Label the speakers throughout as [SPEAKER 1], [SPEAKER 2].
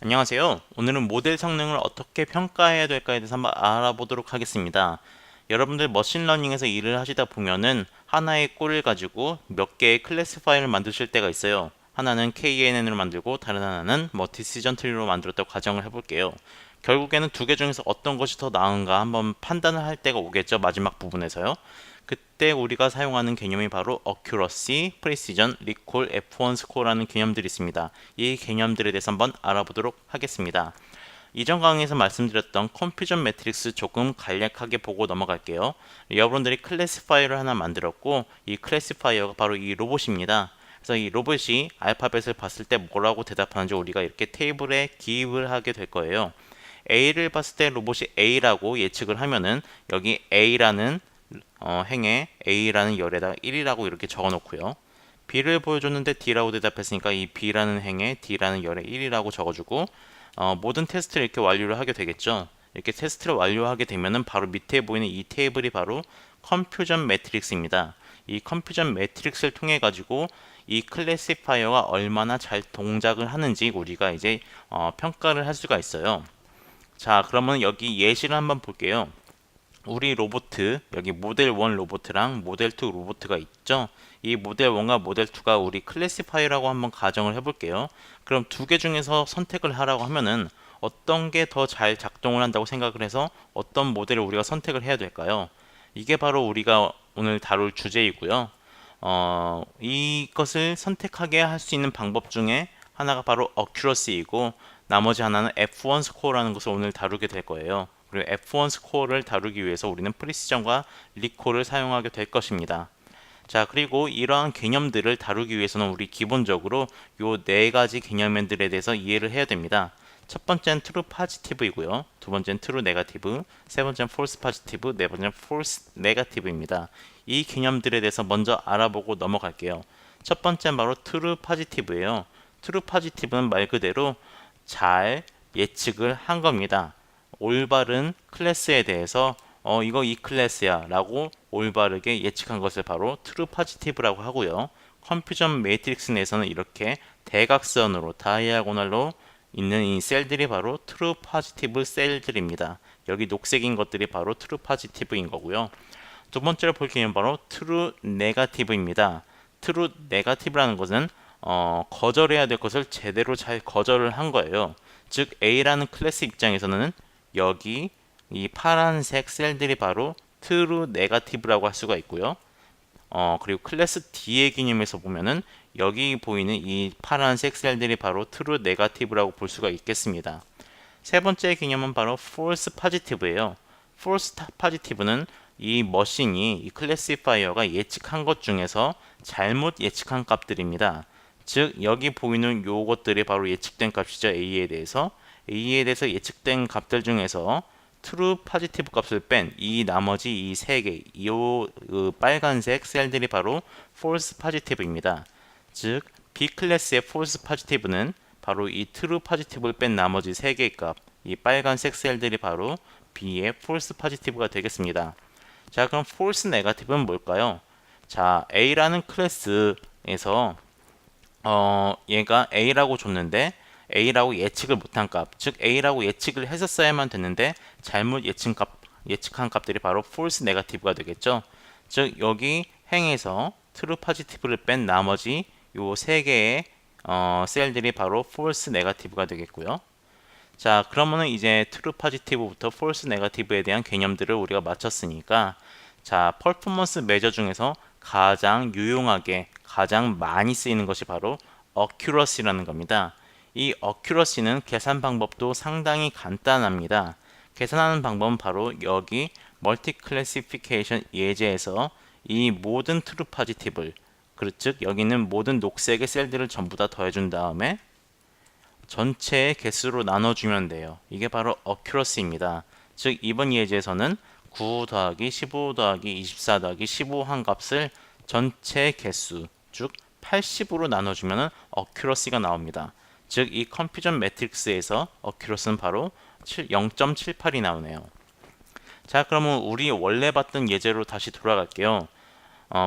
[SPEAKER 1] 안녕하세요. 오늘은 모델 성능을 어떻게 평가해야 될까에 대해서 한번 알아보도록 하겠습니다. 여러분들 머신러닝에서 일을 하시다 보면은 하나의 꼴을 가지고 몇 개의 클래스 파일을 만드실 때가 있어요. 하나는 KNN으로 만들고 다른 하나는 뭐 디시전 트리로 만들었다고 가정을 해볼게요. 결국에는 두 개 중에서 어떤 것이 더 나은가 한번 판단을 할 때가 오겠죠. 마지막 부분에서요. 그때 우리가 사용하는 개념이 바로 accuracy, precision, recall, F1 score라는 개념들이 있습니다. 이 개념들에 대해서 한번 알아보도록 하겠습니다. 이전 강의에서 말씀드렸던 컨퓨전 매트릭스 조금 간략하게 보고 넘어갈게요. 여러분들이 클래시파이어를 하나 만들었고 이 클래시파이어가 바로 이 로봇입니다. 그래서 이 로봇이 알파벳을 봤을 때 뭐라고 대답하는지 우리가 이렇게 테이블에 기입을 하게 될 거예요. A를 봤을 때 로봇이 A라고 예측을 하면은 여기 A라는 행에 A라는 열에다가 1이라고 이렇게 적어 놓고요. B를 보여줬는데 D라고 대답했으니까 이 B라는 행에 D라는 열에 1이라고 적어주고 모든 테스트를 이렇게 완료를 하게 되겠죠. 이렇게 테스트를 완료하게 되면은 바로 밑에 보이는 이 테이블이 바로 컴퓨전 매트릭스입니다. 이 컴퓨전 매트릭스를 통해 가지고 이 클래시파이어가 얼마나 잘 동작을 하는지 우리가 이제 평가를 할 수가 있어요. 자, 그러면 여기 예시를 한번 볼게요. 우리 로보트 여기 모델 1 로보트랑 모델 2 로보트가 있죠. 이 모델 1과 모델 2가 우리 클래시파이라고 한번 가정을 해볼게요. 그럼 두 개 중에서 선택을 하라고 하면은 어떤 게 더 잘 작동을 한다고 생각을 해서 어떤 모델을 우리가 선택을 해야 될까요? 이게 바로 우리가 오늘 다룰 주제이고요. 이것을 선택하게 할 수 있는 방법 중에 하나가 바로 accuracy이고 나머지 하나는 F1 스코어라는 것을 오늘 다루게 될 거예요. 그리고 F1 스코어를 다루기 위해서 우리는 프리시전과 리콜을 사용하게 될 것입니다. 자, 그리고 이러한 개념들을 다루기 위해서는 우리 기본적으로 요 네 가지 개념들에 대해서 이해를 해야 됩니다. 첫 번째는 true positive이고요. 두 번째는 true negative, 세 번째는 false positive, 네 번째는 false negative입니다. 이 개념들에 대해서 먼저 알아보고 넘어갈게요. 첫 번째는 바로 true positive예요. true positive는 말 그대로 잘 예측을 한 겁니다. 올바른 클래스에 대해서 이거 이 클래스야 라고 올바르게 예측한 것을 바로 트루 포지티브라고 하고요. 컴퓨전 매트릭스 내에서는 이렇게 대각선으로 다이아고널로 있는 이 셀들이 바로 트루 포지티브 셀들입니다. 여기 녹색인 것들이 바로 트루 포지티브인 거고요. 두 번째로 볼 개념은 바로 트루 네거티브입니다. 트루 네거티브라는 것은 거절해야 될 것을 제대로 잘 거절을 한 거예요. 즉 A라는 클래스 입장에서는 여기 이 파란색 셀들이 바로 트루 네거티브라고 할 수가 있고요. 그리고 클래스 D의 개념에서 보면은 여기 보이는 이 파란색 셀들이 바로 트루 네거티브라고 볼 수가 있겠습니다. 세 번째 개념은 바로 false positive예요. false positive는 이 머신이 이 클래시파이어가 예측한 것 중에서 잘못 예측한 값들입니다. 즉 여기 보이는 요것들이 바로 예측된 값이죠. A에 대해서 예측된 값들 중에서 true positive 값을 뺀 이 나머지 이 세 개, 이 빨간색 셀들이 바로 false positive입니다. 즉 B 클래스의 false positive는 바로 이 true positive를 뺀 나머지 세 개의 값, 이 빨간색 셀들이 바로 B의 false positive가 되겠습니다. 자, 그럼 false negative는 뭘까요? 자, A라는 클래스에서 얘가 A라고 줬는데 A라고 예측을 못한 값, 즉 A라고 예측을 했었어야만 됐는데 잘못 예측한 값들이 바로 false negative가 되겠죠. 즉 여기 행에서 true positive를 뺀 나머지 요 세 개의 셀들이 바로 false negative가 되겠고요. 자, 그러면은 이제 true positive부터 false negative에 대한 개념들을 우리가 마쳤으니까 자, 퍼포먼스 메저 중에서 가장 유용하게 가장 많이 쓰이는 것이 바로 accuracy라는 겁니다. 이 accuracy는 계산 방법도 상당히 간단합니다. 계산하는 방법은 바로 여기 멀티 클래시피케이션 예제에서 이 모든 true positive를 즉 여기 있는 모든 녹색의 셀들을 전부 다 더해준 다음에 전체의 개수로 나눠주면 돼요. 이게 바로 accuracy입니다. 즉 이번 예제에서는 9 더하기 15 더하기 24 더하기 15 한 값을 전체 개수 즉 80으로 나눠주면 accuracy가 나옵니다. 즉 이 컴퓨전 매트릭스에서 accuracy는 바로 0.78이 나오네요. 자, 그러면 우리 원래 봤던 예제로 다시 돌아갈게요.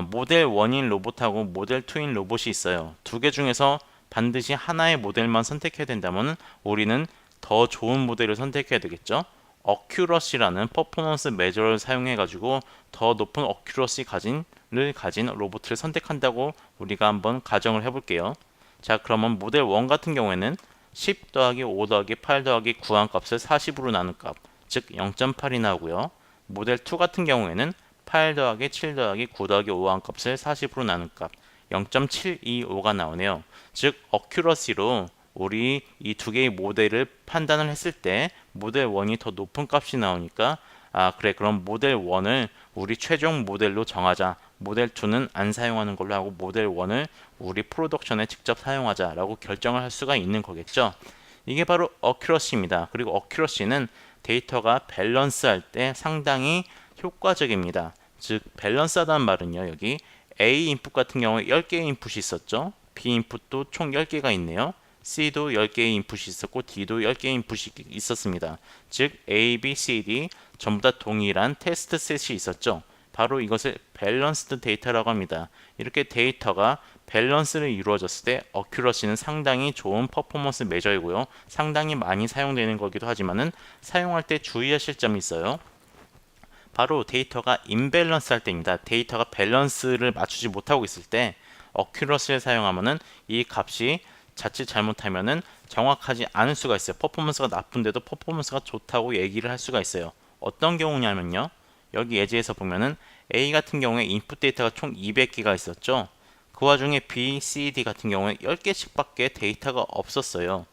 [SPEAKER 1] 모델 1인 로봇하고 모델 2인 로봇이 있어요. 두 개 중에서 반드시 하나의 모델만 선택해야 된다면 우리는 더 좋은 모델을 선택해야 되겠죠. 어큐러시라는 퍼포먼스 메저를 사용해 가지고 더 높은 어큐러시 가진 로봇을 선택한다고 우리가 한번 가정을 해볼게요. 자, 그러면 모델 1 같은 경우에는 10 더하기 5 더하기 8 더하기 9한 값을 40으로 나눈 값, 즉 0.8이 나오고요. 모델 2 같은 경우에는 8 더하기 7 더하기 9 더하기 5한 값을 40으로 나눈 값, 0.725가 나오네요. 즉 어큐러시로 우리 이 두 개의 모델을 판단을 했을 때 모델 1이 더 높은 값이 나오니까 그래, 그럼 모델 1을 우리 최종 모델로 정하자. 모델 2는 안 사용하는 걸로 하고 모델 1을 우리 프로덕션에 직접 사용하자 라고 결정을 할 수가 있는 거겠죠. 이게 바로 어큐러시입니다. 그리고 어큐러시는 데이터가 밸런스할 때 상당히 효과적입니다. 즉 밸런스하다는 말은요, 여기 A 인풋 같은 경우에 10개의 인풋이 있었죠. B 인풋도 총 10개가 있네요. C도 10개의 인풋이 있었고 D도 10개의 인풋이 있었습니다. 즉 A, B, C, D 전부 다 동일한 테스트 셋이 있었죠. 바로 이것을 밸런스드 데이터라고 합니다. 이렇게 데이터가 밸런스를 이루어졌을 때 어큐러시는 상당히 좋은 퍼포먼스 메저이고요. 상당히 많이 사용되는 거기도 하지만은 사용할 때 주의하실 점이 있어요. 바로 데이터가 임밸런스 할 때입니다. 데이터가 밸런스를 맞추지 못하고 있을 때 어큐러시를 사용하면은 이 값이 자칫 잘못하면은 정확하지 않을 수가 있어요. 퍼포먼스가 나쁜데도 퍼포먼스가 좋다고 얘기를 할 수가 있어요. 어떤 경우냐면요. 여기 예제에서 보면은 A 같은 경우에 인풋 데이터가 총 200개가 있었죠. 그 와중에 B, C, D 같은 경우에 10개씩 밖에 데이터가 없었어요.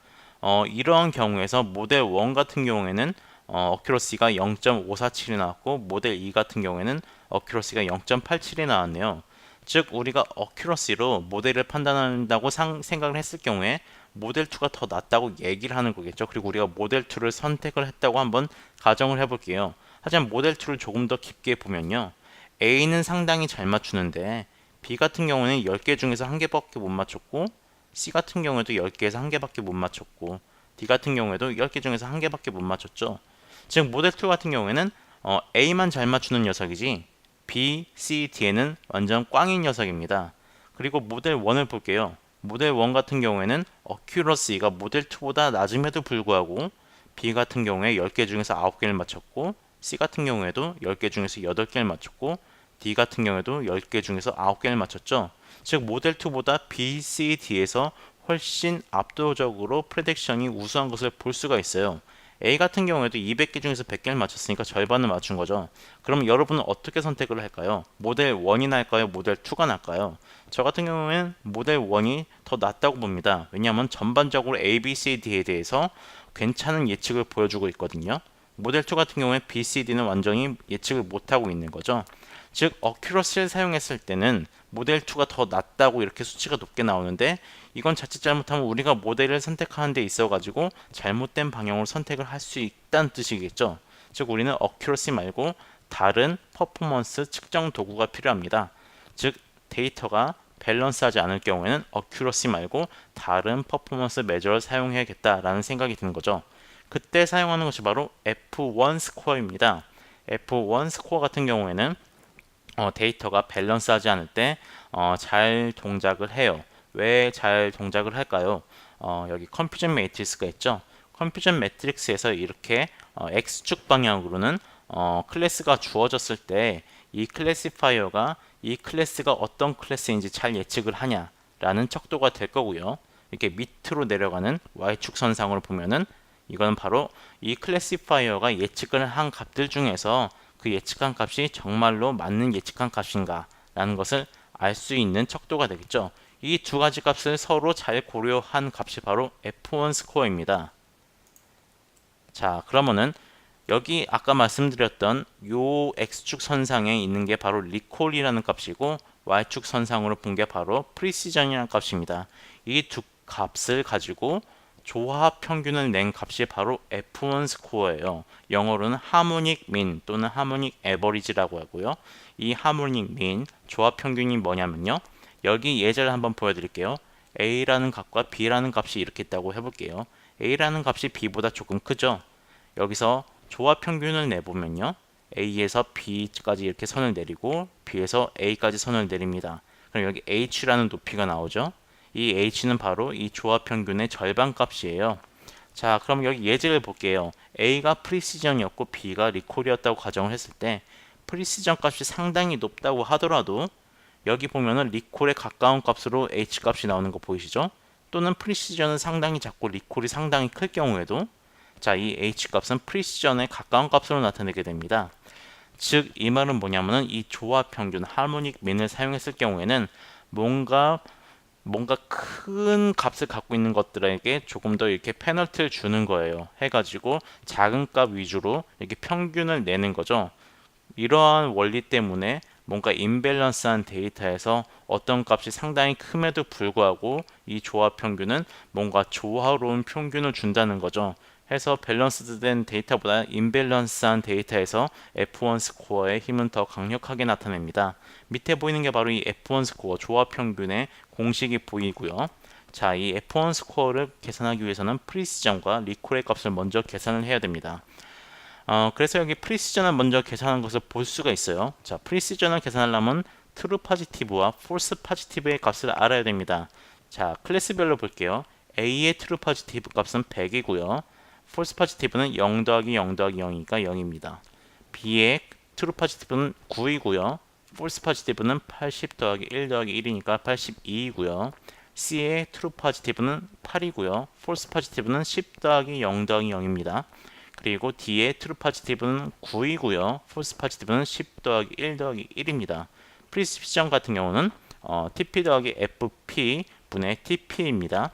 [SPEAKER 1] 이러한 경우에서 모델 1 같은 경우에는 어큐러시가 0.547이 나왔고 모델 2 같은 경우에는 어큐러시가 0.87이 나왔네요. 즉 우리가 어큐러시로 모델을 판단한다고 생각을 했을 경우에 모델 2가 더 낫다고 얘기를 하는 거겠죠. 그리고 우리가 모델 2를 선택을 했다고 한번 가정을 해볼게요. 하지만 모델 2를 조금 더 깊게 보면요. A는 상당히 잘 맞추는데 B 같은 경우는 10개 중에서 1개밖에 못 맞췄고 C 같은 경우에도 10개에서 1개밖에 못 맞췄고 D 같은 경우에도 10개 중에서 1개밖에 못 맞췄죠. 즉 모델 2 같은 경우에는 A만 잘 맞추는 녀석이지 B, C, D에는 완전 꽝인 녀석입니다. 그리고 모델 1을 볼게요. 모델 1 같은 경우에는 어큐러시가 모델 2보다 낮음에도 불구하고 B 같은 경우에 10개 중에서 9개를 맞췄고 C 같은 경우에도 10개 중에서 8개를 맞췄고 D 같은 경우에도 10개 중에서 9개를 맞췄죠. 즉 모델 2보다 B, C, D에서 훨씬 압도적으로 프레딕션이 우수한 것을 볼 수가 있어요. A 같은 경우에도 200개 중에서 100개를 맞췄으니까 절반을 맞춘 거죠. 그럼 여러분은 어떻게 선택을 할까요? 모델 1이 날까요? 모델 2가 날까요? 저 같은 경우에는 모델 1이 더 낫다고 봅니다. 왜냐하면 전반적으로 A, B, C, D에 대해서 괜찮은 예측을 보여주고 있거든요. 모델 2 같은 경우에 B, C, D는 완전히 예측을 못하고 있는 거죠. 즉 어큐러시를 사용했을 때는 모델 2가 더 낫다고 이렇게 수치가 높게 나오는데 이건 자칫 잘못하면 우리가 모델을 선택하는 데 있어 가지고 잘못된 방향으로 선택을 할 수 있다는 뜻이겠죠. 즉 우리는 어큐러시 말고 다른 퍼포먼스 측정 도구가 필요합니다. 즉 데이터가 밸런스하지 않을 경우에는 어큐러시 말고 다른 퍼포먼스 메저를 사용해야겠다라는 생각이 드는 거죠. 그때 사용하는 것이 바로 F1 스코어입니다. F1 스코어 같은 경우에는 데이터가 밸런스하지 않을 때 잘 동작을 해요. 왜 잘 동작을 할까요? 여기 컨퓨전 매트릭스가 있죠. 컨퓨전 매트릭스에서 이렇게 X축 방향으로는 클래스가 주어졌을 때 이 클래시파이어가 이 클래스가 어떤 클래스인지 잘 예측을 하냐라는 척도가 될 거고요. 이렇게 밑으로 내려가는 Y축 선상으로 보면은 이건 바로 이 클래시파이어가 예측을 한 값들 중에서 그 예측한 값이 정말로 맞는 예측한 값인가 라는 것을 알 수 있는 척도가 되겠죠. 이 두 가지 값을 서로 잘 고려한 값이 바로 F1 스코어입니다. 자, 그러면은 여기 아까 말씀드렸던 요 X축 선상에 있는 게 바로 리콜이라는 값이고 Y축 선상으로 본 게 바로 프리시전이라는 값입니다. 이 두 값을 가지고 조합 평균을 낸 값이 바로 F1 스코어예요. 영어로는 하모닉 민 또는 하모닉 에버리지라고 하고요. 이 하모닉 민 조합 평균이 뭐냐면요. 여기 예제를 한번 보여드릴게요. A라는 값과 B라는 값이 이렇게 있다고 해볼게요. A라는 값이 B보다 조금 크죠. 여기서 조합 평균을 내보면요. A에서 B까지 이렇게 선을 내리고 B에서 A까지 선을 내립니다. 그럼 여기 H라는 높이가 나오죠. 이 h는 바로 이 조합 평균의 절반 값이에요. 자, 그럼 여기 예제를 볼게요. A가 프리시전이었고 B가 리콜이었다고 가정을 했을 때 프리시전 값이 상당히 높다고 하더라도 여기 보면은 리콜에 가까운 값으로 H 값이 나오는 거 보이시죠? 또는 프리시전은 상당히 작고 리콜이 상당히 클 경우에도 자, 이 H 값은 프리시전에 가까운 값으로 나타내게 됩니다. 즉, 이 말은 뭐냐면은 이 조합 평균 하모닉 민을 사용했을 경우에는 뭔가 큰 값을 갖고 있는 것들에게 조금 더 이렇게 페널티를 주는 거예요. 해가지고 작은 값 위주로 이렇게 평균을 내는 거죠. 이러한 원리 때문에 뭔가 임밸런스한 데이터에서 어떤 값이 상당히 큼에도 불구하고 이 조합 평균은 뭔가 조화로운 평균을 준다는 거죠. 해서 밸런스된 데이터보다 임밸런스한 데이터에서 F1 스코어의 힘은 더 강력하게 나타냅니다. 밑에 보이는 게 바로 이 F1 스코어 조합 평균의 공식이 보이고요. 자, 이 F1 스코어를 계산하기 위해서는 프리시전과 리콜의 값을 먼저 계산을 해야 됩니다. 그래서 여기 프리시전을 먼저 계산한 것을 볼 수가 있어요. 자, 프리시전을 계산하려면 트루 포지티브와 폴스 포지티브의 값을 알아야 됩니다. 자, 클래스별로 볼게요. A의 트루 포지티브 값은 100이고요. 폴스 포지티브는 0 더하기 0 더하기 0이니까 0입니다. B의 트루 포지티브는 9이고요. 폴스 포지티브는 80 더하기 1 더하기 1이니까 82이고요. C의 트루 포지티브는 8이고요. 폴스 포지티브는 10 더하기 0 더하기 0입니다. 그리고 D의 트루 포지티브는 9이고요. 폴스 포지티브는 10 더하기 1 더하기 1입니다. 프리시전 같은 경우는 TP 더하기 FP 분의 TP입니다.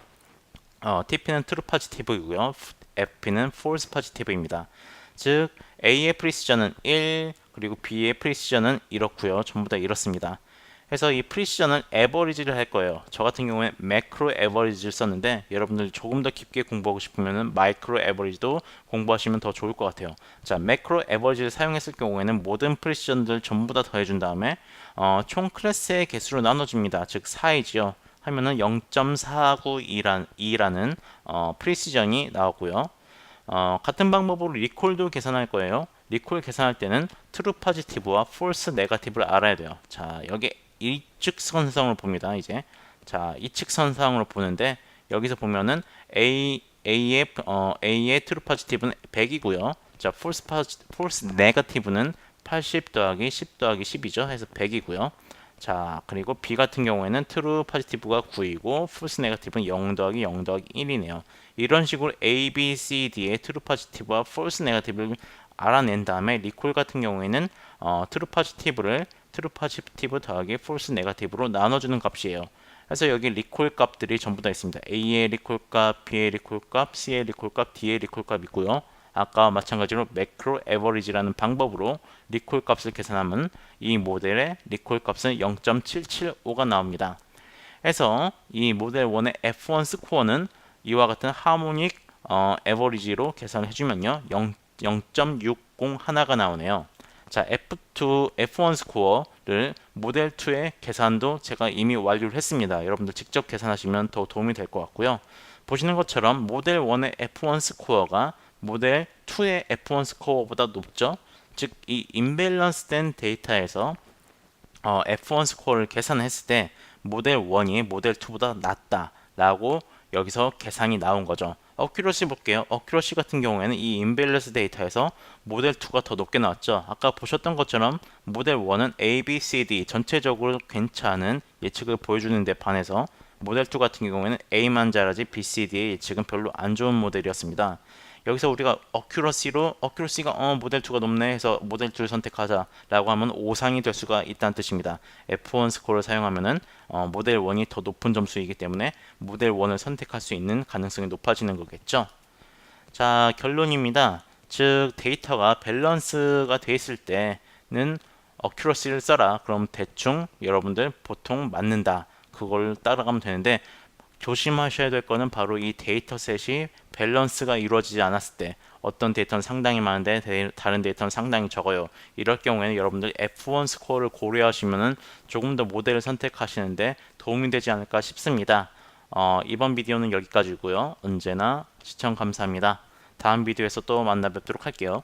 [SPEAKER 1] TP는 트루 포지티브이고요. FP는 폴스 포지티브입니다. 즉 A의 프리시전은 1 그리고 B의 프리시전은 이렇고요. 전부 다 이렇습니다. 그래서 이 프리시전을 에버리지를 할 거예요. 저 같은 경우에 매크로 에버리지를 썼는데 여러분들 조금 더 깊게 공부하고 싶으면 마이크로 에버리지도 공부하시면 더 좋을 것 같아요. 자, 매크로 에버리지를 사용했을 경우에는 모든 프리시전들 전부 다 더해준 다음에 총 클래스의 개수로 나눠줍니다. 즉 4이지요. 하면은 0.492라는 프리시전이 나오고요. 같은 방법으로 리콜도 계산할 거예요. 리콜 계산할 때는 트루 포지티브와 폴스 네거티브를 알아야 돼요. 자, 여기 이측선상으로 봅니다. 이제 자, 이측선상으로 보는데 여기서 보면은 A의 트루 포지티브는 100이고요. 자, 폴스 네거티브는 80 더하기 10 더하기 10이죠. 해서 100이고요. 자, 그리고 B 같은 경우에는 트루 포지티브가 9이고 폴스 네거티브는 0 더하기 0 더하기 1이네요. 이런 식으로 A, B, C, D의 트루 포지티브와 폴스 네거티브를 알아낸 다음에 리콜 같은 경우에는 트루 포지티브 더하기 폴스 네거티브로 나눠주는 값이에요. 그래서 여기 리콜 값들이 전부 다 있습니다. A의 리콜 값, B의 리콜 값, C의 리콜 값, D의 리콜 값 있고요. 아까와 마찬가지로 매크로 에버리지라는 방법으로 리콜 값을 계산하면 이 모델의 리콜 값은 0.775가 나옵니다. 해서 이 모델 1의 F1 스코어는 이와 같은 하모닉 에버리지로 계산을 해주면요 0.601가 나오네요. 자, F1 스코어를 모델 2의 계산도 제가 이미 완료를 했습니다. 여러분들 직접 계산하시면 더 도움이 될 것 같고요. 보시는 것처럼 모델 1의 F1 스코어가 모델 2의 F1 스코어보다 높죠. 즉 이 임밸런스된 데이터에서 F1 스코어를 계산했을 때 모델 1이 모델 2보다 낫다라고 여기서 계산이 나온 거죠. 어큐러시 볼게요. 어큐러시 같은 경우에는 이 임밸런스 데이터에서 모델 2가 더 높게 나왔죠. 아까 보셨던 것처럼 모델 1은 A, B, C, D 전체적으로 괜찮은 예측을 보여주는 데 반해서 모델 2 같은 경우에는 A만 잘하지 B, C, D의 예측은 별로 안 좋은 모델이었습니다. 여기서 우리가 어큐러시가 모델 2가 높네 해서 모델 2를 선택하자 라고 하면 오상이 될 수가 있다는 뜻입니다. F1 스코어를 사용하면은 모델 1이 더 높은 점수이기 때문에 모델 1을 선택할 수 있는 가능성이 높아지는 거겠죠. 자, 결론입니다. 즉 데이터가 밸런스가 돼 있을 때는 어큐러시를 써라. 그럼 대충 여러분들 보통 맞는다. 그걸 따라가면 되는데 조심하셔야 될 거는 바로 이 데이터셋이 밸런스가 이루어지지 않았을 때 어떤 데이터는 상당히 많은데 다른 데이터는 상당히 적어요. 이럴 경우에는 여러분들 F1 스코어를 고려하시면 조금 더 모델을 선택하시는데 도움이 되지 않을까 싶습니다. 이번 비디오는 여기까지고요. 언제나 시청 감사합니다. 다음 비디오에서 또 만나 뵙도록 할게요.